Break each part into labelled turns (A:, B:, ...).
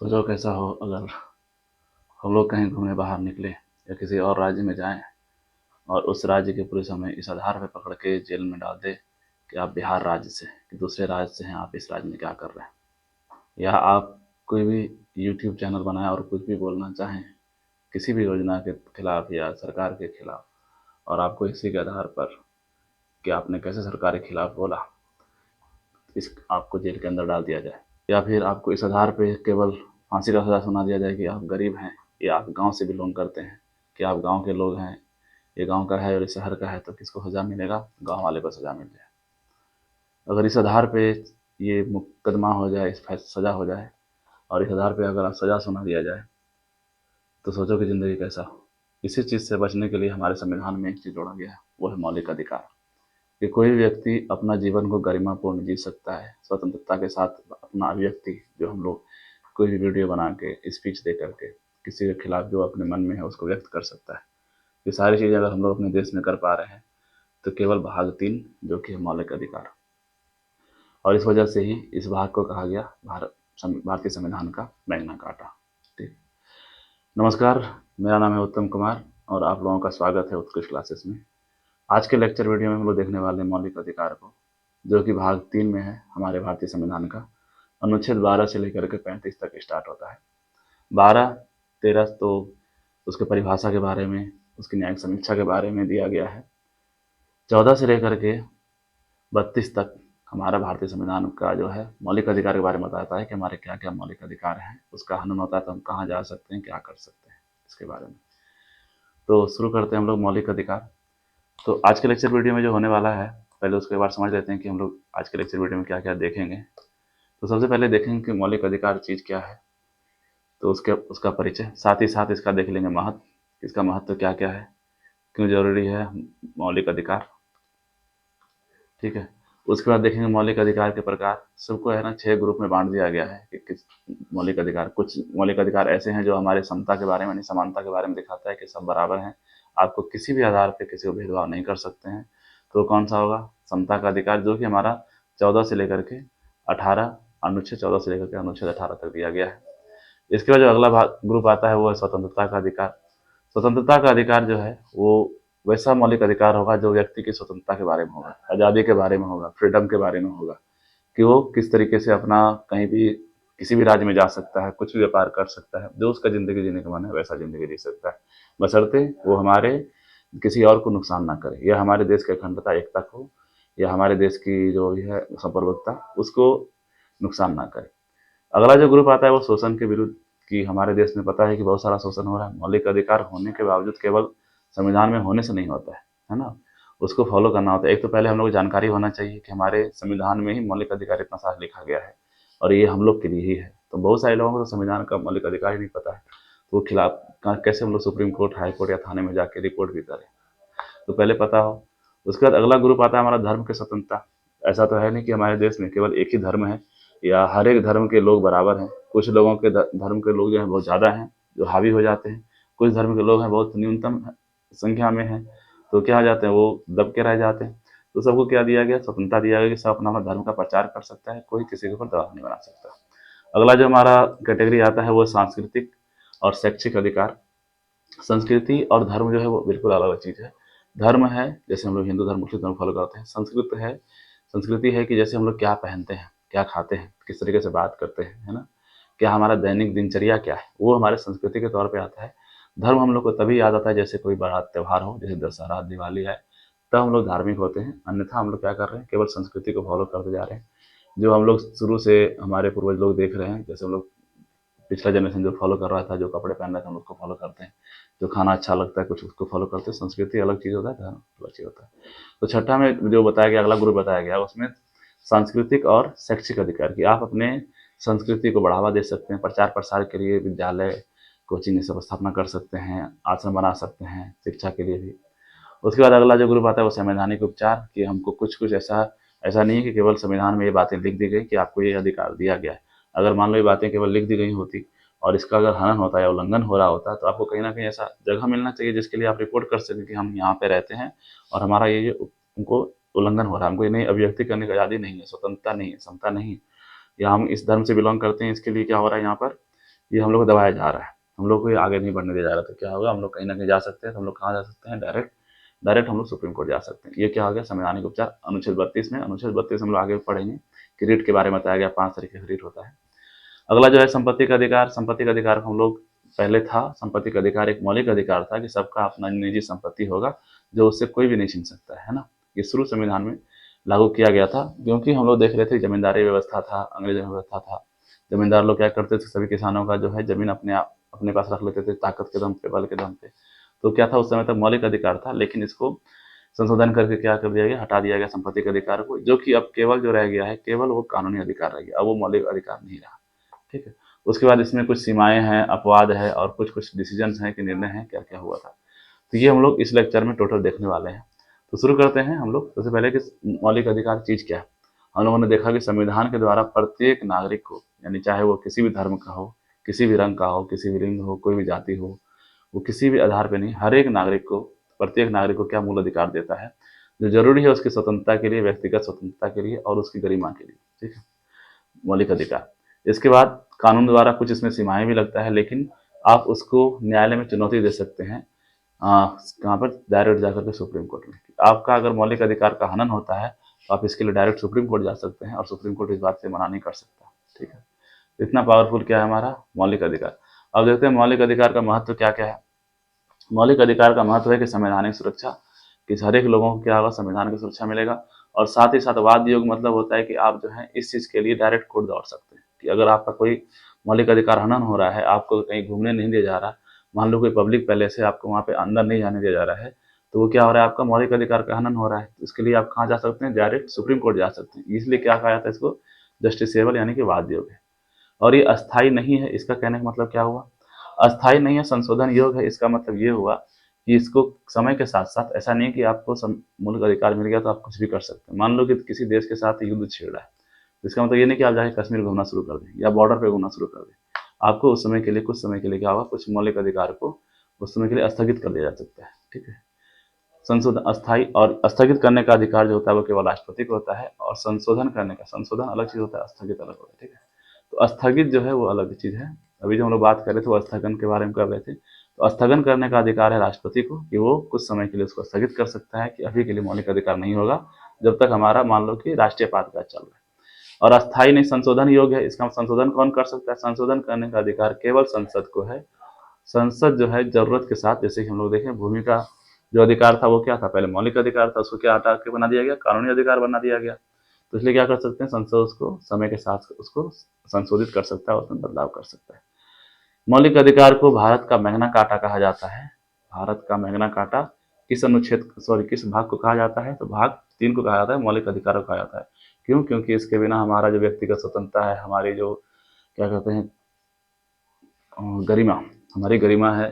A: सोचो कैसा हो अगर हम लोग कहीं घूमने बाहर निकले या किसी और राज्य में जाएं और उस राज्य की पुलिस हमें इस आधार पर पकड़ के जेल में डाल दे कि आप बिहार राज्य से कि दूसरे राज्य से हैं, आप इस राज्य में क्या कर रहे हैं। या आप कोई भी यूट्यूब चैनल बनाएं और कुछ भी बोलना चाहें किसी भी योजना के खिलाफ या सरकार के खिलाफ, और आपको इसी के आधार पर कि आपने कैसे सरकार के खिलाफ बोला, इस आपको जेल के अंदर डाल दिया जाए। या फिर आपको इस आधार पे केवल फांसी का सज़ा सुना दिया जाए कि आप गरीब हैं या आप गांव से बिलोंग करते हैं, कि आप गांव के लोग हैं, ये गांव का है और ये शहर का है, तो किसको सज़ा मिलेगा? गांव वाले को सज़ा मिल जाए। अगर इस आधार पे ये मुकदमा हो जाए, इस सज़ा हो जाए और इस आधार पे अगर आप सज़ा सुना दिया जाए, तो सोचो कि ज़िंदगी कैसा हो। इसी चीज़ से बचने के लिए हमारे संविधान में एक चीज़ जोड़ा गया है, वो है मौलिक अधिकार, कि कोई भी व्यक्ति अपना जीवन को गरिमापूर्ण जी सकता है, स्वतंत्रता के साथ अपना अभिव्यक्ति, जो हम लोग कोई भी वीडियो बना के स्पीच दे करके किसी के खिलाफ जो अपने मन में है उसको व्यक्त कर सकता है। ये सारी चीज़ें अगर हम लोग अपने देश में कर पा रहे हैं तो केवल भाग 3, जो कि है मौलिक अधिकार, और इस वजह से ही इस भाग को कहा गया भारतीय संविधान का मैग्ना कार्टा। ठीक। नमस्कार, मेरा नाम है उत्तम कुमार और आप लोगों का स्वागत है उत्कृष्ट क्लासेस में। आज के लेक्चर वीडियो में हम लोग देखने वाले हैं मौलिक अधिकार को, जो कि भाग 3 में है हमारे भारतीय संविधान का। अनुच्छेद 12 से लेकर के 35 तक स्टार्ट होता है। 12, 13 तो उसके परिभाषा के बारे में, उसकी न्यायिक समीक्षा के बारे में दिया गया है। 14 से लेकर के 32 तक हमारा भारतीय संविधान का जो है मौलिक अधिकार के बारे में बताता है कि हमारे क्या क्या मौलिक अधिकार हैं। उसका हनन होता है तो हम कहाँ जा सकते हैं, क्या कर सकते हैं, इसके बारे में। तो शुरू करते हैं हम लोग मौलिक अधिकार। तो आज के लेक्चर वीडियो में जो होने वाला है, पहले उसके बाद समझ लेते हैं कि हम लोग आज के लेक्चर वीडियो में क्या क्या देखेंगे। तो सबसे पहले देखेंगे कि मौलिक अधिकार चीज़ क्या है, तो उसका परिचय, साथ ही साथ इसका देख लेंगे महत्व, इसका महत्व क्या क्या है, क्यों जरूरी है मौलिक अधिकार। ठीक है। उसके बाद देखेंगे मौलिक अधिकार के प्रकार। सबको है ना 6 ग्रुप में बांट दिया गया है कि किस मौलिक अधिकार, कुछ मौलिक अधिकार ऐसे हैं जो हमारे समता के बारे में नहीं, समानता के बारे में दिखाता है कि सब बराबर हैं, आपको किसी भी आधार पे किसी को भेदभाव नहीं कर सकते हैं। तो कौन सा होगा? समता का अधिकार, जो कि हमारा 14 से लेकर के 18, अनुच्छेद 14 से लेकर के अनुच्छेद 18 तक दिया गया है। इसके बाद जो अगला ग्रुप आता है वो है स्वतंत्रता का अधिकार। स्वतंत्रता का अधिकार जो है वो वैसा मौलिक अधिकार होगा जो व्यक्ति की स्वतंत्रता के बारे में होगा, आज़ादी के बारे में होगा, फ्रीडम के बारे में होगा, कि वो किस तरीके से अपना कहीं भी किसी भी राज्य में जा सकता है, कुछ भी व्यापार कर सकता है, जो उसका ज़िंदगी जीने का मन है वैसा ज़िंदगी जी सकता है, बशर्ते वो हमारे किसी और को नुकसान ना करे, या हमारे देश की अखंडता, एकता को, या हमारे देश की जो भी है संप्रभुता, उसको नुकसान ना करे। अगला जो ग्रुप आता है वो शोषण के विरुद्ध, कि हमारे देश में पता है कि बहुत सारा शोषण हो रहा है, मौलिक अधिकार होने के बावजूद केवल संविधान में होने से नहीं होता है ना, उसको फॉलो करना होता है। एक तो पहले हम लोग को जानकारी होना चाहिए कि हमारे संविधान में ही मौलिक अधिकार इतना सारा लिखा गया है और ये हम लोग के लिए ही है। तो बहुत सारे लोगों को तो संविधान का मौलिक अधिकार ही नहीं पता है, तो वो खिलाफ कैसे हम लोग सुप्रीम कोर्ट, हाई कोर्ट या थाने में जाके रिपोर्ट भी करें, तो पहले पता हो। उसके बाद अगला ग्रुप आता है हमारा धर्म की स्वतंत्रता। ऐसा तो है नहीं कि हमारे देश में केवल एक ही धर्म है या हर एक धर्म के लोग बराबर हैं। कुछ लोगों के धर्म के लोग जो हैं बहुत ज़्यादा हैं, जो हावी हो जाते हैं, कुछ धर्म के लोग हैं बहुत न्यूनतम संख्या में हैं, तो क्या हो जाते हैं, वो दब के रह जाते हैं। तो सबको क्या दिया गया? स्वतंत्रता दिया गया कि सब अपना अपना धर्म का प्रचार कर सकता है, कोई किसी के ऊपर दबाव नहीं बना सकता। अगला जो हमारा कैटेगरी आता है वो सांस्कृतिक और शैक्षिक अधिकार। संस्कृति और धर्म जो है वो बिल्कुल अलग चीज़ है। धर्म है जैसे हम लोग हिंदू धर्म, मुस्लिम धर्म फॉलो करते हैं। संस्कृति है कि जैसे हम लोग क्या पहनते हैं, क्या खाते हैं, किस तरीके से बात करते हैं, है ना, क्या हमारा दैनिक दिनचर्या क्या है, वो हमारे संस्कृति के तौर पे आता है। धर्म हम लोग को तभी याद आता है जैसे कोई बड़ा त्यौहार हो, जैसे दशहरा, दिवाली है, तब हम लोग धार्मिक होते हैं। अन्यथा हम लोग क्या कर रहे हैं? केवल संस्कृति को फॉलो करते जा रहे हैं, जो हम लोग शुरू से हमारे पूर्वज लोग देख रहे हैं। जैसे हम लोग पिछला जनरेशन जो फॉलो कर रहा था, जो कपड़े पहन रहा था, हम उसको फॉलो करते हैं। जो खाना अच्छा लगता है कुछ, उसको फॉलो करते हैं। संस्कृति अलग चीज़ होता है, धर्म अलग चीज़ होता है। तो छठा में जो बताया गया, अगला ग्रुप बताया गया, उसमें सांस्कृतिक और शैक्षिक अधिकार, की आप अपने संस्कृति को बढ़ावा दे सकते हैं, प्रचार प्रसार के लिए विद्यालय, कोचिंग सब स्थापना कर सकते हैं, आश्रम बना सकते हैं शिक्षा के लिए भी। उसके बाद अगला जो ग्रुप आता है वो संवैधानिक उपचार, कि हमको कुछ कुछ ऐसा ऐसा नहीं है कि केवल संविधान में ये बातें लिख दी गई कि आपको ये अधिकार दिया गया है। अगर मान लो ये बातें केवल लिख दी गई होती और इसका अगर हनन होता या उल्लंघन हो रहा होता, तो आपको कहीं ना कहीं ऐसा जगह मिलना चाहिए जिसके लिए आप रिपोर्ट कर सकें कि हम यहाँ पे रहते हैं और हमारा ये उनको उल्लंघन हो रहा है, हमको ये नहीं अभिव्यक्ति करने की आज़ादी नहीं है, स्वतंत्रता नहीं है, समता नहीं है, या हम इस धर्म से बिलोंग करते हैं, इसके लिए क्या हो रहा है यहाँ पर, ये हम लोग को दबाया जा रहा है, हम लोग को ये आगे नहीं बढ़ने दिया जा रहा। तो क्या होगा, हम लोग कहीं ना कहीं जा सकते हैं। तो हम लोग कहाँ जा सकते हैं, डायरेक्ट डायरेक्ट हम लोग सुप्रीम कोर्ट जा सकते हैं। ये क्या हो गया, संवैधानिक उपचार अनुच्छेद 32 में। अनुच्छेद 32 हम लोग आगे पढ़ेंगे कि रीट के बारे में बताया गया, 5 तरीके से रीट होता है। अगला जो है संपत्ति का अधिकार। संपत्ति का अधिकार हम लोग पहले था, संपत्ति का अधिकार एक मौलिक अधिकार था कि सबका अपना निजी संपत्ति होगा जो उससे कोई भी नहीं छीन सकता है ना। ये शुरू संविधान में लागू किया गया था, क्योंकि हम लोग देख रहे थे जमींदारी व्यवस्था था, अंग्रेजों की व्यवस्था था। जमींदार लोग क्या करते थे, सभी किसानों का जो है जमीन अपने पास रख लेते थे, ताकत के दम पे, बल के दम पे। तो क्या था, उस समय तक मौलिक अधिकार था, लेकिन इसको संशोधन करके क्या कर दिया गया, हटा दिया गया संपत्ति के अधिकार को, जो कि अब केवल जो रह गया है, केवल वो कानूनी अधिकार रह गया, अब वो मौलिक अधिकार नहीं रहा। ठीक है। उसके बाद इसमें कुछ सीमाएं हैं, अपवाद है और कुछ कुछ डिसीजंस हैं कि निर्णय हैं, क्या क्या हुआ था। तो ये हम लोग इस लेक्चर में टोटल देखने वाले हैं। तो शुरू करते हैं हम लोग। सबसे पहले कि मौलिक अधिकार चीज क्या है। हम लोगों ने देखा कि संविधान के द्वारा प्रत्येक नागरिक को, यानी चाहे वो किसी भी धर्म का हो, किसी भी रंग का हो, किसी भी लिंग हो, कोई भी जाति हो, वो किसी भी आधार पे नहीं, हर एक नागरिक को, प्रत्येक नागरिक को क्या मूल अधिकार देता है, जो जरूरी है उसकी स्वतंत्रता के लिए, व्यक्तिगत स्वतंत्रता के लिए और उसकी गरिमा के लिए। ठीक है, मौलिक अधिकार। इसके बाद कानून द्वारा कुछ इसमें सीमाएं भी लगता है, लेकिन आप उसको न्यायालय में चुनौती दे सकते हैं। कहाँ पर, डायरेक्ट जाकर के सुप्रीम कोर्ट में। आपका अगर मौलिक अधिकार का हनन होता है तो आप इसके लिए डायरेक्ट सुप्रीम कोर्ट जा सकते हैं और सुप्रीम कोर्ट इस बात से मना नहीं कर सकता। ठीक है, इतना पावरफुल क्या है हमारा मौलिक अधिकार। अब देखते हैं मौलिक अधिकार का महत्व क्या क्या है। मौलिक अधिकार का महत्व है कि संवैधानिक सुरक्षा, कि हर एक लोगों को क्या होगा, संविधान की सुरक्षा मिलेगा। और साथ ही साथ वाद योग मतलब होता है कि आप जो है इस चीज के लिए डायरेक्ट कोर्ट दौड़ सकते हैं, कि अगर आपका कोई मौलिक अधिकार हनन हो रहा है, आपको कहीं घूमने नहीं दिया जा रहा, मान लो कोई पब्लिक पैलेस है, आपको वहाँ पे अंदर नहीं जाने दिया जा रहा है, तो वो क्या हो रहा है, आपका मौलिक अधिकार का हनन हो रहा है। तो इसके लिए आप कहाँ जा सकते हैं, डायरेक्ट सुप्रीम कोर्ट जा सकते हैं। इसलिए क्या कहा जाता है इसको, जस्टिसेबल यानी कि वाद योग है। और ये अस्थाई नहीं है, इसका कहने का मतलब क्या हुआ, अस्थाई नहीं है, संशोधन योग है। इसका मतलब ये हुआ कि इसको समय के साथ साथ, ऐसा नहीं कि आपको मौलिक अधिकार मिल गया तो आप कुछ भी कर सकते हैं। मान लो कि किसी देश के साथ युद्ध छिड़ रहा है, तो इसका मतलब ये नहीं कि आप जाके कश्मीर घूमना शुरू कर दें या बॉर्डर पे घूमना शुरू कर दें। आपको उस समय के लिए, कुछ समय के लिए क्या होगा, कुछ मौलिक अधिकार को उस समय के लिए स्थगित कर दिया जा सकता है। ठीक है, संशोधन अस्थाई और स्थगित करने का अधिकार जो होता है वो केवल राष्ट्रपति को होता है, और संशोधन करने का, संशोधन अलग चीज होता है, स्थगित अलग होता है। ठीक है, तो स्थगित जो है वो अलग चीज है। अभी जो हम लोग बात कर रहे थे वो स्थगन के बारे में कर रहे थे। तो स्थगन करने का अधिकार है राष्ट्रपति को, कि वो कुछ समय के लिए उसको स्थगित कर सकता है, कि अभी के लिए मौलिक अधिकार नहीं होगा, जब तक हमारा मान लो कि राष्ट्रीय पातका चल रहा है। और अस्थाई नहीं, संशोधन योग्य है। इसका संशोधन कौन कर सकता है, संशोधन करने का अधिकार केवल संसद को है। संसद जो है जरूरत के साथ, जैसे कि हम लोग देखें भूमि का जो अधिकार था वो क्या था, पहले मौलिक अधिकार था, उसको क्या हटा के बना दिया गया, कानूनी अधिकार बना दिया गया। तो इसलिए क्या कर सकते हैं, संसद उसको समय के साथ उसको संशोधित कर सकता है, उसमें बदलाव कर सकता है। मौलिक अधिकार को भारत का मैग्ना कार्टा कहा जाता है। भारत का मैग्ना कार्टा किस अनुच्छेद, सॉरी किस भाग को कहा जाता है, तो भाग 3 को कहा जाता है, मौलिक अधिकारों को कहा जाता है। क्यों, क्योंकि इसके बिना हमारा जो व्यक्तिगत स्वतंत्रता है, हमारी जो क्या कहते हैं गरिमा, हमारी गरिमा है,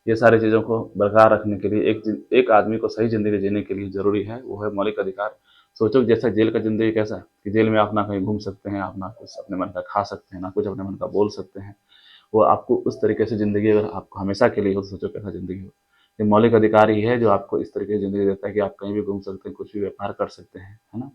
A: ये सारी चीज़ों को बरकरार रखने के लिए, एक आदमी को सही ज़िंदगी जीने के लिए ज़रूरी है, वो है मौलिक अधिकार। सोचो जैसा जेल का ज़िंदगी कैसा है, कि जेल में आप ना कहीं घूम सकते हैं, आप ना कुछ अपने मन का खा सकते हैं, ना कुछ अपने मन का बोल सकते हैं। वो आपको उस तरीके से ज़िंदगी अगर आपको हमेशा के लिए हो, तो सोचो कैसा ज़िंदगी हो। ये मौलिक अधिकार ही है जो आपको इस तरीके की ज़िंदगी देता है कि आप कहीं भी घूम सकते हैं, कुछ भी व्यापार कर सकते हैं, है ना।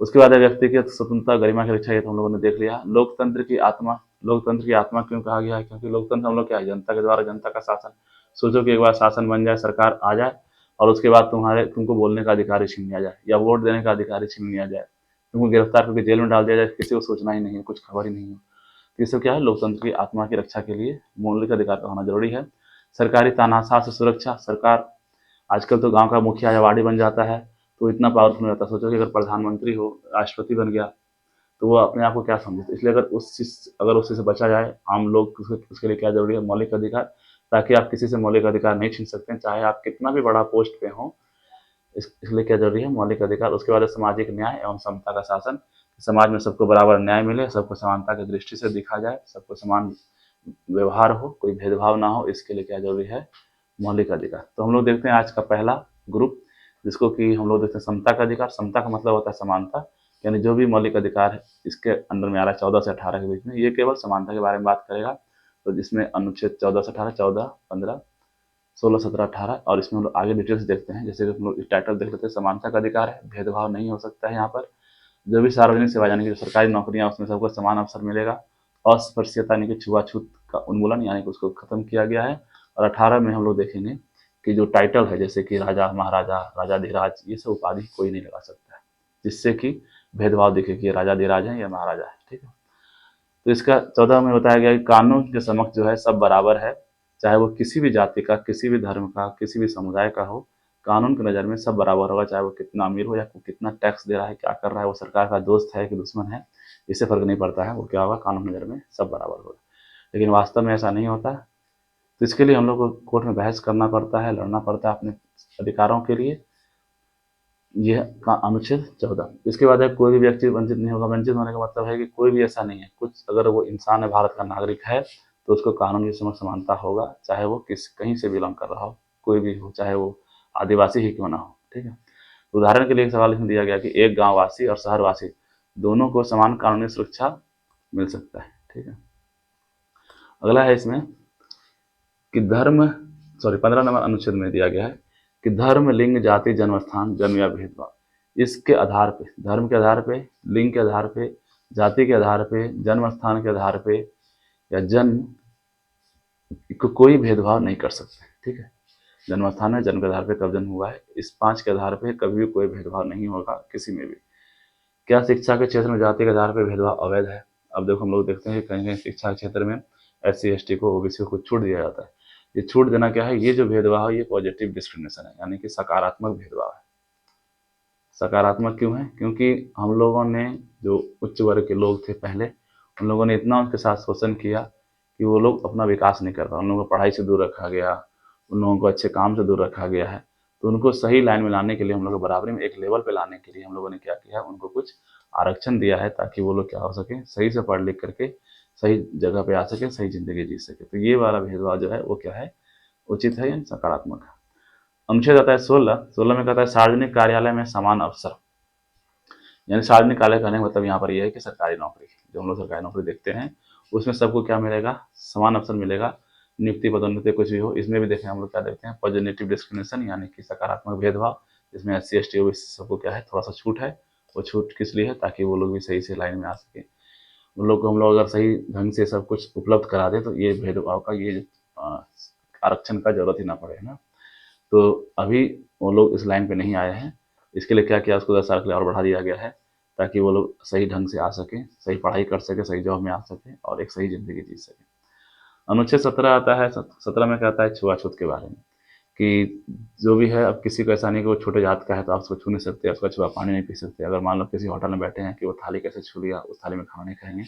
A: उसके बाद है व्यक्तिगत स्वतंत्रता गरिमा की रक्षा, ये तो हम लोगों ने देख लिया। लोकतंत्र की आत्मा, लोकतंत्र की आत्मा क्यों कहा गया है, क्योंकि लोकतंत्र हम लोग क्या है, जनता के द्वारा जनता का शासन। सोचो कि एक बार शासन बन जाए, सरकार आ जाए, और उसके बाद तुमको बोलने का अधिकार ही छीन लिया जाए, या वोट देने का अधिकार ही छीन लिया जाए, तुमको गिरफ्तार करके जेल में डाल दिया जाए, किसी को सोचना ही नहीं है, कुछ खबर ही नहीं हो। तो ये सब क्या है, लोकतंत्र की आत्मा की रक्षा के लिए मौलिक अधिकार का होना जरूरी है। सरकारी तानाशाह से सुरक्षा, सरकार आजकल तो गांव का मुखिया या वार्डी बन जाता है तो इतना पावरफुल हो जाता है। सोचो कि अगर प्रधानमंत्री हो, राष्ट्रपति बन गया, तो वो अपने आप को क्या समझे। इसलिए अगर उस चीज से बचा जाए, आम लोग उसके लिए क्या जरूरी है, मौलिक अधिकार, ताकि आप किसी से मौलिक अधिकार नहीं छीन सकते हैं, चाहे आप कितना भी बड़ा पोस्ट पे हो। इसलिए क्या जरूरी है, मौलिक अधिकार। उसके बाद सामाजिक न्याय एवं समता का शासन, समाज में सबको बराबर न्याय मिले, सबको समानता की दृष्टि से देखा जाए, सबको समान व्यवहार हो, कोई भेदभाव ना हो, इसके लिए क्या जरूरी है, मौलिक अधिकार। तो हम लोग देखते हैं आज का पहला ग्रुप, जिसको कि हम लोग देखते हैं समता का अधिकार। समता का मतलब होता है समानता, यानी जो भी मौलिक अधिकार है इसके अंदर में आ रहा है 14 से 18 के बीच में, ये केवल समानता के बारे में बात करेगा। तो जिसमें अनुच्छेद 14 से 18, 14, 15, 16, 17, 18, और इसमें हम लोग आगे डिटेल्स देखते हैं। जैसे हम लोग टाइटल देख लेते हैं, समानता का अधिकार है, भेदभाव नहीं हो सकता है यहाँ पर। जो भी सार्वजनिक सेवा यानी कि जो सरकारी नौकरियां, उसमें सबको समान अवसर मिलेगा, अस्पृश्यता यानी कि छुआछूत का उन्मूलन यानी कि उसको खत्म किया गया है। और 18 में हम लोग देखेंगे कि जो टाइटल है जैसे कि राजा, महाराजा, राजाधिराज, ये सब उपाधि कोई नहीं लगा सकता है, जिससे कि भेदभाव दिखे कि ये राजाधिराज है या महाराजा है। ठीक है। तो इसका 14 में बताया गया कि कानून के समक्ष जो है सब बराबर है, चाहे वो किसी भी जाति का, किसी भी धर्म का, किसी भी समुदाय का हो, कानून की नज़र में सब बराबर होगा, चाहे वो कितना अमीर हो या वो कितना टैक्स दे रहा है, क्या कर रहा है, वो सरकार का दोस्त है कि दुश्मन है, इससे फर्क नहीं पड़ता है, वो क्या होगा, कानून की नज़र में सब बराबर होगा। लेकिन वास्तव में ऐसा नहीं होता। तो इसके लिए हम लोग को कोर्ट में बहस करना पड़ता है, लड़ना पड़ता है अपने अधिकारों के लिए। यह का अनुच्छेद 14। इसके बाद है कोई भी व्यक्ति वंचित नहीं होगा। वंचित होने का मतलब है कि कोई भी ऐसा नहीं है, कुछ अगर वो इंसान है, भारत का नागरिक है, तो उसको कानून की समक्ष समानता होगा, चाहे वो किस कहीं से बिलोंग कर रहा हो, कोई भी हो, चाहे वो आदिवासी ही क्यों ना हो। ठीक है। उदाहरण के लिए एक सवाल इसमें दिया गया कि एक गांव वासी और शहरवासी दोनों को समान कानूनी सुरक्षा मिल सकता है। ठीक है। अगला है इसमें कि 15 नंबर अनुच्छेद में दिया गया है कि धर्म, लिंग, जाति, जन्म स्थान, जन्म या भेदभाव, इसके आधार पे, धर्म के आधार पे, लिंग के आधार पे, जाति के आधार पे, जन्म स्थान के आधार पे या जन्म को कोई भेदभाव नहीं कर सकते। ठीक है। जन्म स्थान में, जन्म के आधार पे कब जन्म हुआ है, इस 5 के आधार पे कभी भी कोई भेदभाव नहीं होगा किसी में भी। क्या शिक्षा के क्षेत्र में जाति के आधार पर भेदभाव अवैध है? अब देखो हम लोग देखते हैं कि कहीं कहीं शिक्षा के क्षेत्र में SC ST को, OBC को छूट दिया जाता है। ये छूट देना क्या है, ये जो भेदभाव है ये पॉजिटिव डिस्क्रिमिनेशन है, यानी कि सकारात्मक भेदभाव है। सकारात्मक क्यों है? क्योंकि हम लोगों ने, जो उच्च वर्ग के लोग थे पहले, उन लोगों ने इतना उनके साथ शोषण किया कि वो लोग अपना विकास नहीं कर पाए, उन लोगों को पढ़ाई से दूर रखा गया, उन लोगों को अच्छे काम से दूर रखा गया है। तो उनको सही लाइन में लाने के लिए, हम लोग को बराबरी में एक लेवल पे लाने के लिए हम लोगों ने क्या किया, उनको कुछ आरक्षण दिया है, ताकि वो लोग क्या हो सके, सही से पढ़ लिख करके सही जगह पे आ सके, सही जिंदगी जी सके। तो ये वाला भेदभाव जो है वो क्या है, उचित है, यानी सकारात्मक है। अनुच्छेद आता है 16 में कहता है सार्वजनिक कार्यालय में समान अवसर, यानी सार्वजनिक कार्यालय कहने का मतलब यहाँ पर यह है कि सरकारी नौकरी, जो हम लोग सरकारी नौकरी देखते हैं उसमें सबको क्या मिलेगा, समान अवसर मिलेगा, नियुक्ति, पदोन्नति कुछ भी हो। इसमें भी देखें हम लोग क्या देखते हैं, पॉजिटिव डिस्क्रिमिनेशन, यानी कि सकारात्मक भेदभाव, जिसमें SC ST OBC सबको क्या है, थोड़ा सा छूट है। वो छूट किस लिए है, ताकि वो लोग भी सही से लाइन में आ सके। उन लोग को हम लोग अगर सही ढंग से सब कुछ उपलब्ध करा दें तो ये भेदभाव का, ये आरक्षण का जरूरत ही ना पड़े, है ना। तो अभी वो लोग इस लाइन पे नहीं आए हैं, इसके लिए क्या किया, उसको 10 साल के लिए और बढ़ा दिया गया है, ताकि वो लोग सही ढंग से आ सकें, सही पढ़ाई कर सके, सही जॉब में आ सके और एक सही जिंदगी जी सके। अनुच्छेद 17 आता है, 17 में कहता है छुआछूत के बारे में, कि जो भी है, अब किसी को ऐसा नहीं कि वो छोटे जात का है तो आप उसको छू नहीं सकते, उसका छुआ पानी नहीं पी सकते। अगर मान लो किसी होटल में बैठे हैं कि वो थाली कैसे छू लिया, उस थाली में खाना नहीं खाएंगे,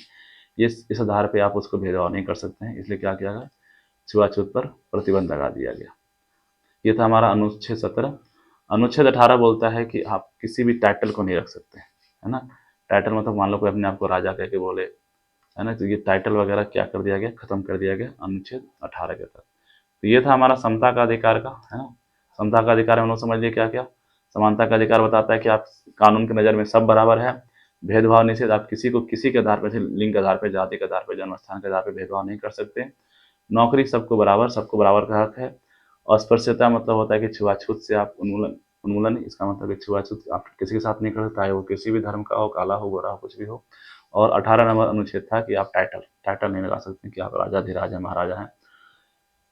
A: ये इस आधार पे आप उसको भेदभाव नहीं कर सकते हैं। इसलिए क्या किया गया, छुआछूत पर प्रतिबंध लगा दिया गया। ये था हमारा अनुच्छेद 17। अनुच्छेद 18 बोलता है कि आप किसी भी टाइटल को नहीं रख सकते, है ना। टाइटल मतलब मान लो कोई अपने आप को राजा कह के बोले, है ना, तो ये टाइटल वगैरह क्या कर दिया गया, खत्म कर दिया गया अनुच्छेद 18 के तहत। तो ये था हमारा समता का अधिकार का, है ना। समता का अधिकार हम लोग समझ लिए क्या क्या। समानता का अधिकार बताता है कि आप कानून की नज़र में सब बराबर है, भेदभाव निषेध, आप किसी को किसी के आधार पर, लिंग के आधार पर, जाति के आधार पर, जन्म स्थान के आधार पर भेदभाव नहीं कर सकते। नौकरी सबको बराबर, सबको बराबर का हक है। अस्पृश्यता मतलब होता है कि छुआछूत से आप उन्मूलन, उन्मूलन इसका मतलब है छुआछूत आप किसी के साथ नहीं कर सकते, चाहे वो किसी भी धर्म का हो, काला हो, गोरा हो, कुछ भी हो। और 18 नंबर अनुच्छेद था कि आप टाइटल नहीं लगा सकते कि आप राजाधिराज हैं, महाराजा हैं।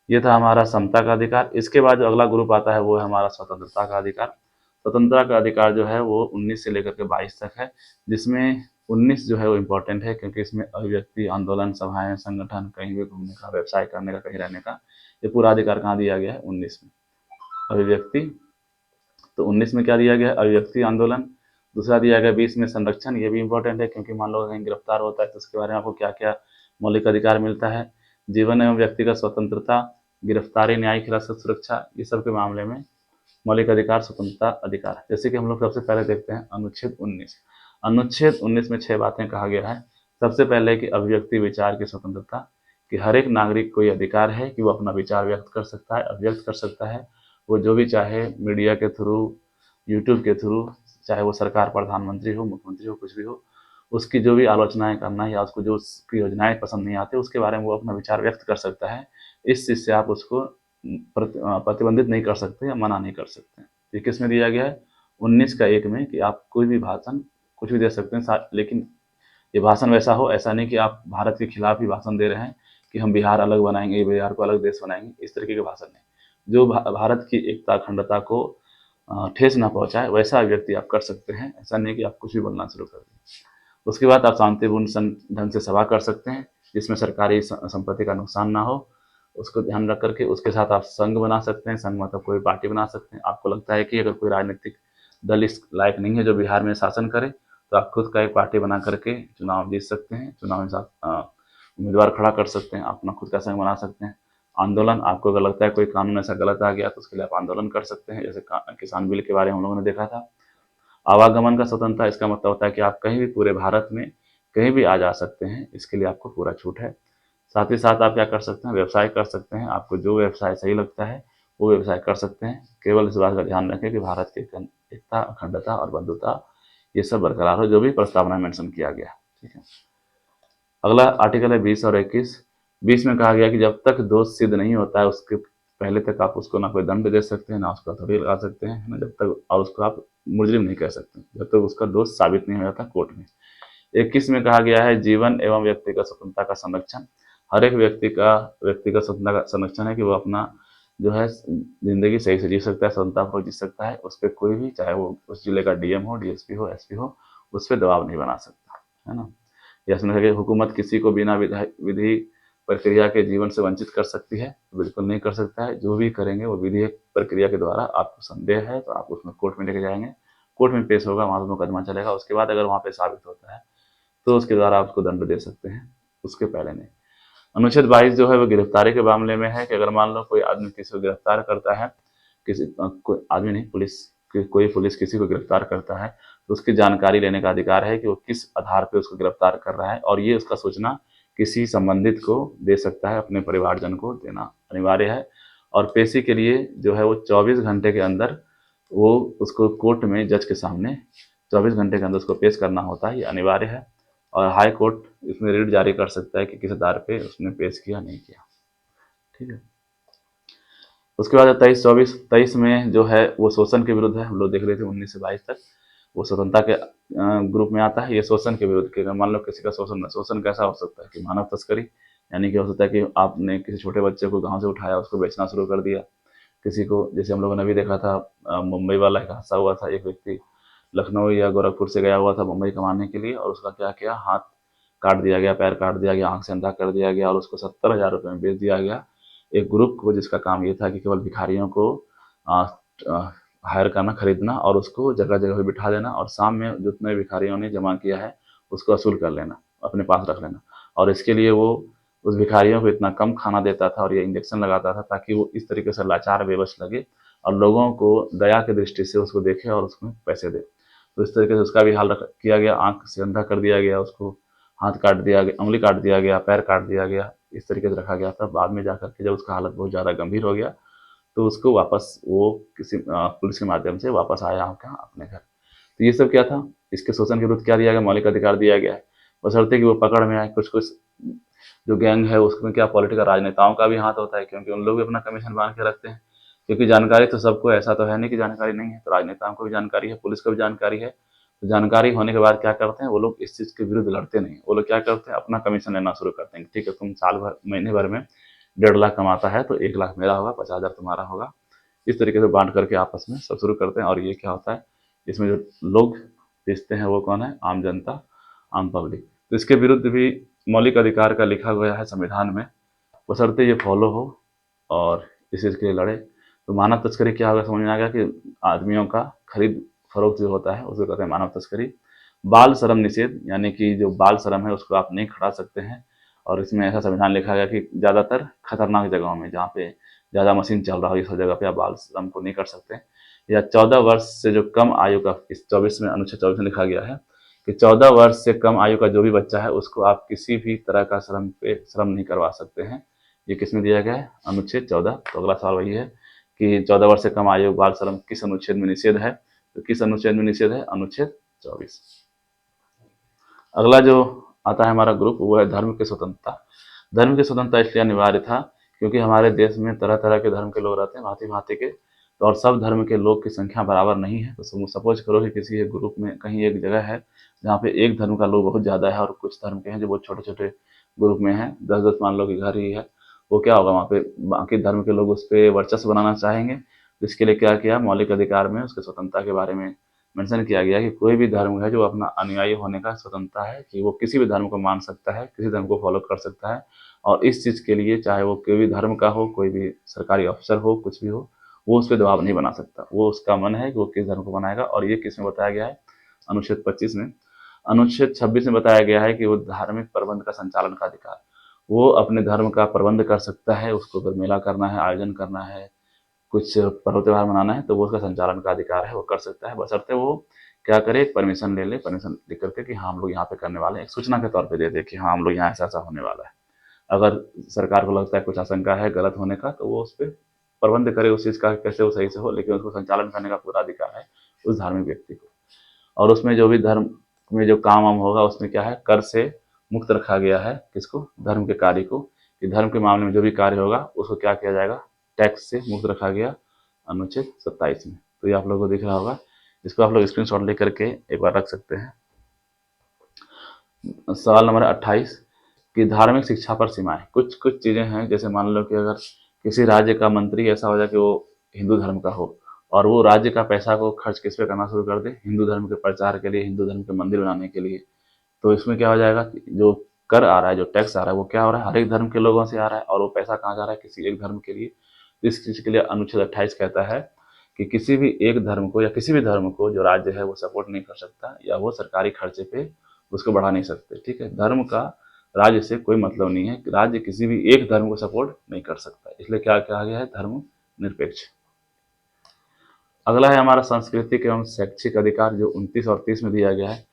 A: ये था हमारा समता का अधिकार। इसके बाद जो अगला ग्रुप आता है वो है हमारा स्वतंत्रता का अधिकार। स्वतंत्रता का अधिकार जो है वो 19 से लेकर के 22 तक है, जिसमें 19 जो है वो इम्पोर्टेंट है, क्योंकि इसमें अभिव्यक्ति, आंदोलन, सभाएं, संगठन, कहीं भी घूमने का, व्यवसाय करने का, कहीं रहने का, ये पूरा अधिकार कहाँ दिया गया है, 19 में। अभिव्यक्ति, तो 19 में क्या दिया गया है, अभिव्यक्ति, आंदोलन। दूसरा दिया गया 20 में संरक्षण, ये भी इंपॉर्टेंट है, क्योंकि मान लो कहीं गिरफ्तार होता है तो उसके बारे में आपको क्या क्या मौलिक अधिकार मिलता है। जीवन एवं व्यक्तिगत स्वतंत्रता, गिरफ्तारी, न्यायिक हिरासत, सुरक्षा, ये सब के मामले में मौलिक अधिकार, स्वतंत्रता अधिकार। जैसे कि हम लोग सबसे पहले देखते हैं अनुच्छेद 19। अनुच्छेद 19 में 6 बातें कहा गया है। सबसे पहले कि अभिव्यक्ति, विचार की स्वतंत्रता, कि हर एक नागरिक को ये अधिकार है कि वो अपना विचार व्यक्त कर सकता है, अभिव्यक्त कर सकता है। वो जो भी चाहे, मीडिया के थ्रू, यूट्यूब के थ्रू, चाहे वो सरकार, प्रधानमंत्री हो, मुख्यमंत्री हो, कुछ भी हो, उसकी जो भी आलोचनाएं करना या उसको जो उसकी योजनाएं पसंद नहीं आती उसके बारे में वो अपना विचार व्यक्त कर सकता है। इस चीज़ से आप उसको प्रतिबंधित नहीं कर सकते या मना नहीं कर सकते। ये किस में दिया गया है, 19 का 1 में, कि आप कोई भी भाषण कुछ भी दे सकते हैं, लेकिन ये भाषण वैसा हो, ऐसा नहीं कि आप भारत के खिलाफ ही भाषण दे रहे हैं कि हम बिहार अलग बनाएंगे, बिहार को अलग देश बनाएंगे, इस तरीके के भाषण नहीं। जो भारत की एकता अखंडता को ठेस ना पहुंचाए वैसा व्यक्ति आप कर सकते हैं। ऐसा नहीं कि आप कुछ भी बोलना शुरू कर दें। उसके बाद आप शांतिपूर्ण ढंग से सभा कर सकते हैं जिसमें सरकारी संपत्ति का नुकसान ना हो, उसको ध्यान रख करके। उसके साथ आप संघ बना सकते हैं, संघ मतलब कोई पार्टी बना सकते हैं। आपको लगता है कि अगर कोई राजनीतिक दल इस लायक नहीं है जो बिहार में शासन करे, तो आप खुद का एक पार्टी बना करके चुनाव जीत सकते हैं, चुनाव में उम्मीदवार खड़ा कर सकते हैं, अपना खुद का संघ बना सकते हैं। आंदोलन, आपको अगर लगता है कोई कानून ऐसा गलत आ गया तो उसके लिए आप आंदोलन कर सकते हैं, जैसे किसान बिल के बारे में हम लोगों ने देखा था। आवागमन का स्वतंत्रता, इसका मतलब होता है कि आप कहीं भी पूरे भारत में कहीं भी आ जा सकते हैं, इसके लिए आपको पूरा छूट है। साथ ही साथ आप क्या कर सकते हैं, व्यवसाय कर सकते हैं। आपको जो व्यवसाय सही लगता है वो व्यवसाय कर सकते हैं। केवल इस बात का ध्यान रखें कि भारत की एकता, अखंडता और बंधुता ये सब बरकरार हो, जो भी प्रस्तावना में मेंशन किया गया। ठीक है। अगला आर्टिकल है 20 और 21। 20 में कहा गया कि जब तक दोष सिद्ध नहीं होता है उसके पहले तक आप उसको ना कोई दंड दे सकते हैं, ना उसको हथौड़ी लगा सकते हैं, ना जब तक, और उसको आप मुजरिम नहीं कह सकते जब तक उसका दोष साबित नहीं हो जाता कोर्ट में। 21 में कहा गया है जीवन एवं व्यक्तिगत स्वतंत्रता का संरक्षण। हर एक व्यक्ति का व्यक्तिगत स्वतंत्रता का संरक्षण है कि वो अपना जो है जिंदगी सही से जी सकता है, स्वतंत्रतापूर्वक जी सकता है। उस पर कोई भी, चाहे वो उस जिले का डीएम हो, डीएसपी हो, एसपी हो, उस पर दबाव नहीं बना सकता, है ना। या सुना है कि हुकूमत किसी को बिना विधि प्रक्रिया के जीवन से वंचित कर सकती है, तो बिल्कुल नहीं कर सकता है। जो भी करेंगे वो विधि प्रक्रिया के द्वारा। आपको संदेह है तो आप उसमें कोर्ट में लेके जाएंगे, कोर्ट में पेश होगा, वहाँ पर मुकदमा चलेगा। उसके बाद अगर वहाँ पे साबित होता है तो उसके द्वारा आप उसको दंड दे सकते हैं, उसके पहले नहीं। अनुच्छेद 22 जो है वो गिरफ्तारी के मामले में है कि अगर मान लो कोई आदमी किसी को गिरफ्तार करता है, किसी कोई आदमी नहीं, पुलिस, कोई पुलिस किसी को गिरफ्तार करता है तो उसकी जानकारी लेने का अधिकार है कि वो किस आधार पे उसको गिरफ्तार कर रहा है, और ये उसका सूचना किसी संबंधित को दे सकता है, अपने परिवारजन को देना अनिवार्य है। और पेशी के लिए जो है वो 24 घंटे के अंदर वो उसको कोर्ट में जज के सामने 24 घंटे के अंदर उसको पेश करना होता है, ये अनिवार्य है। और हाई कोर्ट इसमें रिट जारी कर सकता है कि किस आधार पे उसने पेश किया नहीं किया। ठीक है। उसके बाद 23 में जो है वो शोषण के विरुद्ध है। हम लोग देख रहे थे 19 से 22 तक वो स्वतंत्रता के ग्रुप में आता है। ये शोषण के विरुद्ध, कि मान लो किसी का शोषण, शोषण कैसा हो सकता है कि मानव तस्करी, यानी कि हो सकता है कि आपने किसी छोटे बच्चे को गांव से उठाया, उसको बेचना शुरू कर दिया। किसी को, जैसे हम लोगों ने भी देखा था, मुंबई वाला एक हादसा हुआ था, एक व्यक्ति लखनऊ या गोरखपुर से गया हुआ था मुंबई कमाने के लिए, और उसका क्या किया, हाथ काट दिया गया, पैर काट दिया गया, आंख से अंधा कर दिया गया, और उसको 70,000 रुपये में बेच दिया गया एक ग्रुप को, जिसका काम ये था कि केवल भिखारियों को हायर करना, खरीदना, और उसको जगह जगह पे बिठा देना, और शाम में जितने भिखारियों ने जमा किया है उसको वसूल कर लेना, अपने पास रख लेना। और इसके लिए वो उस भिखारियों को इतना कम खाना देता था और ये इंजेक्शन लगाता था ताकि वो इस तरीके से लाचार बेबस लगे और लोगों को दया की दृष्टि से उसको देखे और उसमें पैसे दे। तो इस तरीके से उसका भी हाल किया गया, आंख से अंधा कर दिया गया, उसको हाथ काट दिया गया, उंगली काट दिया गया, पैर काट दिया गया, इस तरीके से रखा गया था। बाद में जाकर के जब उसका हालत बहुत ज़्यादा गंभीर हो गया तो उसको वापस वो किसी पुलिस के माध्यम से वापस आया कहाँ, अपने घर। तो ये सब क्या था, इसके शोषण के विरुद्ध क्या दिया गया, मौलिक अधिकार दिया गया है, बशर्ते कि वो पकड़ में आए। कुछ कुछ जो गैंग है उसमें क्या पॉलिटिकल राजनेताओं का भी हाथ होता है, क्योंकि उन लोग भी अपना कमीशन बांध के रखते हैं। क्योंकि जानकारी तो सबको, ऐसा तो है नहीं कि जानकारी नहीं है, तो राजनेताओं को भी जानकारी है, पुलिस को भी जानकारी है। तो जानकारी होने के बाद क्या करते हैं वो लोग, इस चीज़ के विरुद्ध लड़ते नहीं, वो लोग क्या करते हैं, अपना कमीशन लेना शुरू करते हैं। ठीक है, तुम साल भर, महीने भर में 1.5 लाख कमाता है तो 1 लाख मेरा होगा, 50,000 तुम्हारा होगा। इस तरीके से बांट करके आपस में सब शुरू करते हैं। और ये क्या होता है, इसमें जो लोग बेचते हैं वो कौन है, आम जनता, आम पब्लिक। तो इसके विरुद्ध भी मौलिक अधिकार का लिखा गया है संविधान में, बशर्ते ये फॉलो हो और इस चीज़ के लिए लड़े। तो मानव तस्करी क्या होगा, समझ में आ गया कि आदमियों का खरीद फरोख्त जो होता है उसको कहते हैं मानव तस्करी। बाल श्रम निषेध, यानी कि जो बाल श्रम है उसको आप नहीं खड़ा सकते हैं। और इसमें ऐसा संविधान लिखा गया कि ज़्यादातर खतरनाक जगहों में, जहाँ पे ज़्यादा मशीन चल रहा हो, इस जगह पे आप बाल श्रम को नहीं कर सकते। या 14 वर्ष से जो कम आयु का, इस 24 में, अनुच्छेद 24 में लिखा गया है कि 14 वर्ष से कम आयु का जो भी बच्चा है उसको आप किसी भी तरह का श्रम नहीं करवा सकते हैं। ये किसमें दिया गया है, अनुच्छेद 14। तो अगला सवाल वही है कि 14 वर्ष से कम आयु बाल श्रम किस अनुच्छेद में निषेध है, तो किस अनुच्छेद में निषेध है, अनुच्छेद 24। अगला जो आता है हमारा ग्रुप वो है धर्म की स्वतंत्रता। धर्म की स्वतंत्रता इसलिए अनिवार्य था क्योंकि हमारे देश में तरह तरह के धर्म के लोग रहते हैं, भांति भांति के। तो और सब धर्म के लोग की संख्या बराबर नहीं है। तो सपोज करो कि किसी एक ग्रुप में कहीं एक जगह है जहाँ पे एक धर्म का लोग बहुत ज़्यादा है और कुछ धर्म के हैं जो बहुत छोटे-छोटे ग्रुप में हैं, 10-10 मान लो कि घर ही है। वो क्या होगा, वहाँ पे बाकी धर्म के लोग उस पे वर्चस्व बनाना चाहेंगे। इसके लिए क्या किया, मौलिक अधिकार में उसके स्वतंत्रता के बारे में मेंशन किया गया कि कोई भी धर्म है जो अपना अनुयायी होने का स्वतंत्रता है, कि वो किसी भी धर्म को मान सकता है, किसी धर्म को फॉलो कर सकता है। और इस चीज़ के लिए चाहे वो कोई भी धर्म का हो, कोई भी सरकारी अफसर हो, कुछ भी हो, वो उस पर दबाव नहीं बना सकता। वो उसका मन है कि वो किस धर्म को बनाएगा। और ये किस में बताया गया है, अनुच्छेद 25 में। अनुच्छेद 26 में बताया गया है कि वो धार्मिक प्रबंध का संचालन का अधिकार, वो अपने धर्म का प्रबंध कर सकता है। उसको अगर मेला करना है, आयोजन करना है, कुछ पर्व त्योहार मनाना है, तो वो उसका संचालन का अधिकार है, वो कर सकता है, बशर्ते वो क्या करे, परमिशन ले ले। परमिशन लिख करके कि हाँ हम लोग यहाँ पे करने वाले हैं, एक सूचना के तौर पे दे दे कि हाँ हम लोग यहाँ ऐसा ऐसा होने वाला है। अगर सरकार को लगता है कुछ आशंका है गलत होने का, तो वो उस पर प्रबंध करे उस चीज़ का, कैसे वो सही से हो, लेकिन उसको संचालन करने का पूरा अधिकार है उस धार्मिक व्यक्ति को। और उसमें जो भी धर्म में जो काम वाम होगा, उसमें क्या है, कर से मुक्त रखा गया है। किसको, धर्म के कार्य को, कि धर्म के मामले में जो भी कार्य होगा उसको क्या किया जाएगा, टैक्स से मुक्त रखा गया अनुच्छेद 27 में। तो ये आप लोगों को दिख रहा होगा, इसको आप लोग स्क्रीनशॉट लेकर के एक बार रख सकते हैं। सवाल नंबर 28 कि धार्मिक शिक्षा पर सीमाएं। कुछ कुछ चीज़ें हैं, जैसे मान लो कि अगर किसी राज्य का मंत्री ऐसा हो जाए कि वो हिंदू धर्म का हो और वो राज्य का पैसा को खर्च किस पे करना शुरू कर दे, हिंदू धर्म के प्रचार के लिए, हिंदू धर्म के मंदिर बनाने के लिए, तो इसमें क्या हो जाएगा कि जो कर आ रहा है, जो टैक्स आ रहा है, वो क्या हो रहा है, हर एक धर्म के लोगों से आ रहा है। और वो पैसा कहाँ जा रहा है, किसी एक धर्म के लिए। तो इस चीज़ के लिए अनुच्छेद 28 कहता है कि किसी भी एक धर्म को या किसी भी धर्म को जो राज्य है वो सपोर्ट नहीं कर सकता, या वो सरकारी खर्चे पे उसको बढ़ा नहीं सकते। ठीक है, धर्म का राज्य से कोई मतलब नहीं है, राज्य किसी भी एक धर्म को सपोर्ट नहीं कर सकता, इसलिए क्या कहा गया है, धर्म निरपेक्ष। अगला है हमारा सांस्कृतिक एवं शैक्षिक अधिकार, जो 29 और 30 में दिया गया है।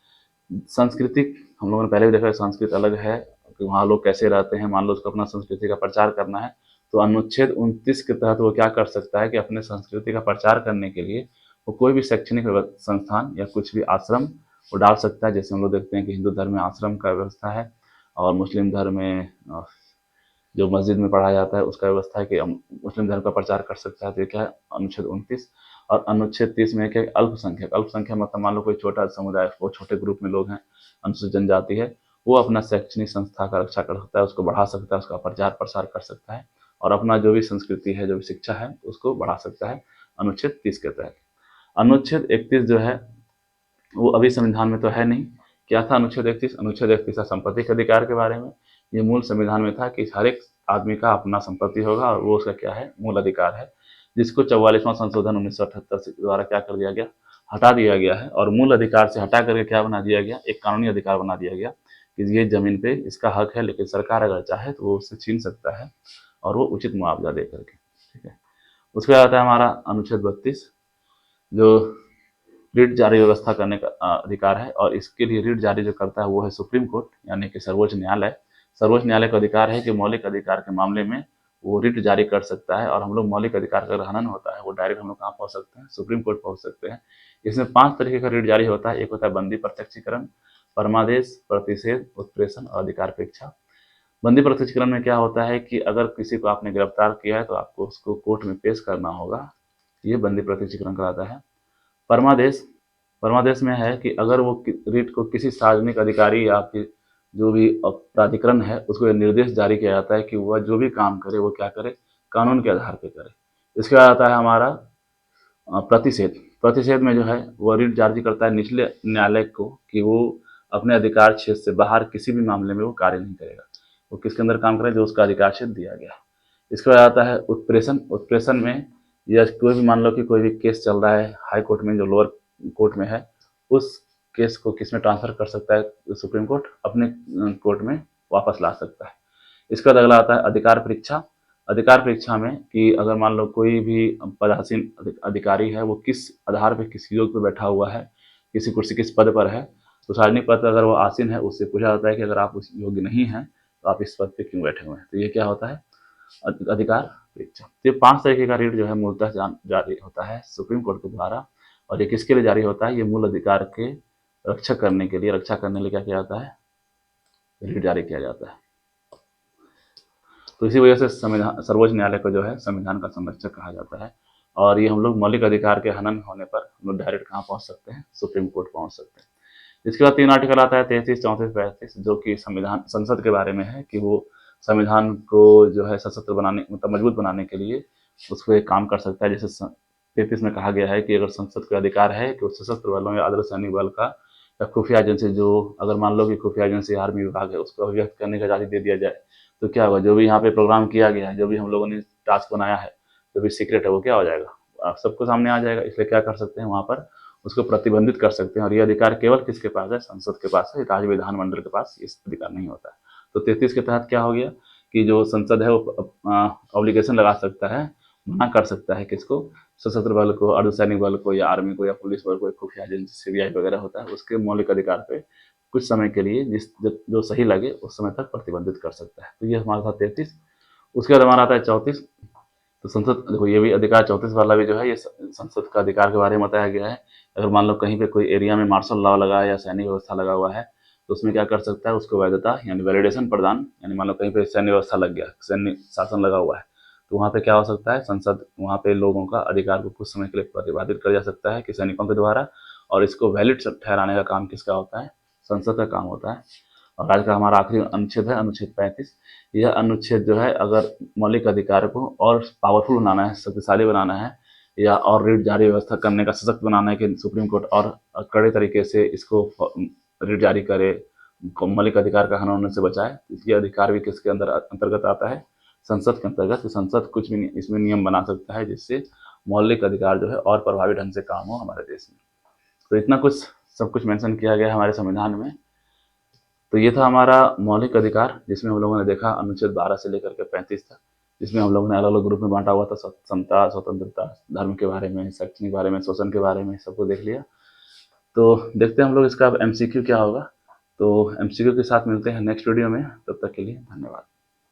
A: सांस्कृतिक, हम लोगों ने पहले भी देखा है, संस्कृत अलग है कि वहाँ लोग कैसे रहते हैं, मान लो उसको अपना संस्कृति का प्रचार करना है, तो अनुच्छेद 29 के तहत वो क्या कर सकता है कि अपने संस्कृति का प्रचार करने के लिए वो कोई भी शैक्षणिक संस्थान या कुछ भी आश्रम वो डाल सकता है। जैसे हम लोग देखते हैं कि हिंदू धर्म में आश्रम का व्यवस्था है, और मुस्लिम धर्म में जो मस्जिद में पढ़ाया जाता है उसका व्यवस्था है कि हम मुस्लिम धर्म का प्रचार कर सकता है। तो ये क्या है, अनुच्छेद 29। और अनुच्छेद 30 में क्या है, अल्पसंख्यक। अल्पसंख्यक मतलब मान लो कोई छोटा समुदाय, वो छोटे ग्रुप में लोग हैं, अनुसूचित जनजाति है, वो अपना शैक्षणिक संस्था का रक्षा कर सकता है, उसको बढ़ा सकता है, उसका प्रचार प्रसार कर सकता है, और अपना जो भी संस्कृति है, जो भी शिक्षा है, उसको बढ़ा सकता है अनुच्छेद 30 के तहत। अनुच्छेद 31 जो है वो अभी संविधान में तो है नहीं। क्या था अनुच्छेद 31? अनुच्छेद 31 था संपत्ति के अधिकार के बारे में। ये मूल संविधान में था कि हर एक आदमी का अपना संपत्ति होगा और वो उसका क्या है, मूल अधिकार है, जिसको 44वां संशोधन 1978 द्वारा क्या कर दिया गया, हटा दिया गया है। और मूल अधिकार से हटा करके क्या बना दिया गया, एक कानूनी अधिकार बना दिया गया कि ये जमीन पे इसका हक है, लेकिन सरकार अगर चाहे तो वो उससे छीन सकता है, और वो उचित मुआवजा दे करके। ठीक है, उसके बाद आता है हमारा अनुच्छेद 32, जो रिट जारी व्यवस्था करने का अधिकार है। और इसके लिए रिट जारी जो करता है वो है सुप्रीम कोर्ट, यानी कि सर्वोच्च न्यायालय। सर्वोच्च न्यायालय का अधिकार है कि मौलिक अधिकार के मामले में वो रिट जारी कर सकता है। और हम लोग मौलिक अधिकार का हनन होता है वो डायरेक्ट हम लोग कहाँ पहुँच सकते हैं, सुप्रीम कोर्ट पहुँच सकते हैं। इसमें 5 तरीके का रिट जारी होता है। एक होता है बंदी प्रत्यक्षीकरण, परमादेश, प्रतिषेध, उत्प्रेषण और अधिकार परीक्षा। बंदी प्रत्यक्षीकरण में क्या होता है कि अगर किसी को आपने गिरफ्तार किया है तो आपको उसको कोर्ट में पेश करना होगा, ये बंदी प्रत्यक्षीकरण कराता है। परमादेश, परमादेश में है कि अगर वो रिट को किसी सार्वजनिक अधिकारी या फिर जो भी प्राधिकरण है उसको ये निर्देश जारी किया जाता है कि वह जो भी काम करे वो क्या करे, कानून के आधार पर करे। इसके बाद आता है हमारा प्रतिषेध। प्रतिषेध में जो है वो रिट जारी करता है निचले न्यायालय को कि वो अपने अधिकार क्षेत्र से बाहर किसी भी मामले में वो कार्य नहीं करेगा, वो किसके अंदर काम करे, जो उसका अधिकार क्षेत्र दिया गया। इसके बाद आता है उत्प्रेषण। उत्प्रेषण में या कोई भी मान लो कि कोई भी केस चल रहा है हाई कोर्ट में, जो लोअर कोर्ट में है, उस केस को किस में ट्रांसफर कर सकता है, सुप्रीम कोर्ट अपने कोर्ट में वापस ला सकता है। इसके बाद अगला आता है अधिकार परीक्षा। अधिकार परीक्षा में कि अगर मान लो कोई भी पदासीन अधिकारी है, वो किस आधार पर किस योग पर बैठा हुआ है, किसी कुर्सी किस पद पर है, तो सार्वजनिक पद पर अगर वो आसीन है उससे पूछा जाता है कि अगर आप उस योग्य नहीं हैं तो आप इस पद पे क्यों बैठे हुए हैं। तो ये क्या होता है, अधिकार परीक्षा। तो ये 5 तरीके का रिट जो है मूलतः जारी होता है सुप्रीम कोर्ट के द्वारा। और ये किसके लिए जारी होता है, ये मूल अधिकार के रक्षा करने के लिए, रक्षा करने के लिए क्या किया जाता है, रिट जारी किया जाता है। तो इसी वजह से संविधान, सर्वोच्च न्यायालय को जो है संविधान का संरक्षक कहा जाता है। और ये हम लोग मौलिक अधिकार के हनन होने पर हम लोग डायरेक्ट कहाँ पहुँच सकते हैं, सुप्रीम कोर्ट पहुँच सकते हैं। इसके बाद 3 आर्टिकल आता है 33, 34, 35 जो कि संविधान संसद के बारे में है कि वो संविधान को जो है सशस्त्र बनाने मतलब मजबूत बनाने के लिए उस पे काम कर सकता है। जैसे 33 में कहा गया है कि अगर संसद का अधिकार है कि वो सशस्त्र बलों या अर्धसैनिक बल का या खुफिया एजेंसी, जो अगर मान लो कि खुफिया एजेंसी आर्मी विभाग है, उसको अभिव्यक्त करने की आज़ादी दे दिया जाए, तो क्या होगा, जो भी यहाँ पे प्रोग्राम किया गया है, जो भी हम लोगों ने टास्क बनाया है, जो भी सीक्रेट है, वो क्या हो जाएगा, आप सबको सामने आ जाएगा। इसलिए क्या कर सकते हैं, वहाँ पर उसको प्रतिबंधित कर सकते हैं। और ये अधिकार केवल किसके पास है, संसद के पास है, राज्य विधानमंडल के पास इस अधिकार नहीं होता है। तो 33 के तहत क्या हो गया कि जो संसद है वो ऑब्लिगेशन लगा सकता है, मना कर सकता है किसको, सशस्त्र बल को, अर्धसैनिक बल को या आर्मी को या पुलिस बल को, खुफिया एजेंसी सीबीआई वगैरह होता है, उसके मौलिक अधिकार पे कुछ समय के लिए जो सही लगे उस समय तक प्रतिबंधित कर सकता है। तो ये हमारा था 33। उसके बाद हमारा आता है 34। तो संसद देखो, ये भी अधिकार 34 वाला भी जो है ये संसद का अधिकार के बारे में बताया गया है। अगर मान लो कहीं पे कोई एरिया में मार्शल लॉ लगा है या सैनिक व्यवस्था लगा हुआ है, तो उसमें क्या कर सकता है, उसको वैधता यानी वैलिडेशन प्रदान, यानी मान लो कहीं पे सैन्य व्यवस्था लग गया, सैन्य शासन लगा हुआ है, तो वहाँ पे क्या हो सकता है, संसद वहाँ पे लोगों का अधिकार को कुछ समय के लिए प्रतिबंधित कर जा सकता है कि सैनिकों के द्वारा, और इसको वैलिड ठहराने का काम किसका होता है, संसद का काम होता है। और आज का हमारा आखिरी अनुच्छेद है अनुच्छेद 35। यह अनुच्छेद जो है, अगर मौलिक अधिकार को और पावरफुल बनाना है, शक्तिशाली बनाना है, या और रिट जारी व्यवस्था करने का सशक्त बनाना है कि सुप्रीम कोर्ट और कड़े तरीके से इसको रिट जारी करे, मौलिक अधिकार का हनन होने से बचाए, ये अधिकार भी किसके अंदर अंतर्गत आता है, संसद के अंतर्गत। संसद कुछ भी इसमें नियम बना सकता है जिससे मौलिक अधिकार जो है और प्रभावी ढंग से काम हो हमारे देश में। तो इतना कुछ सब कुछ मेंशन किया गया है हमारे संविधान में। तो ये था हमारा मौलिक अधिकार, जिसमें हम लोगों ने देखा अनुच्छेद 12 से लेकर के 35 तक, जिसमें हम लोगों ने अलग अलग ग्रुप में बांटा हुआ था, समता, स्वतंत्रता, धर्म के बारे में, शैक्षणिक बारे में, शोषण के बारे में, सबको देख लिया। तो देखते हैं हम लोग इसका अब एमसीक्यू क्या होगा। तो एमसीक्यू के साथ मिलते हैं नेक्स्ट वीडियो में, तब तक के लिए धन्यवाद।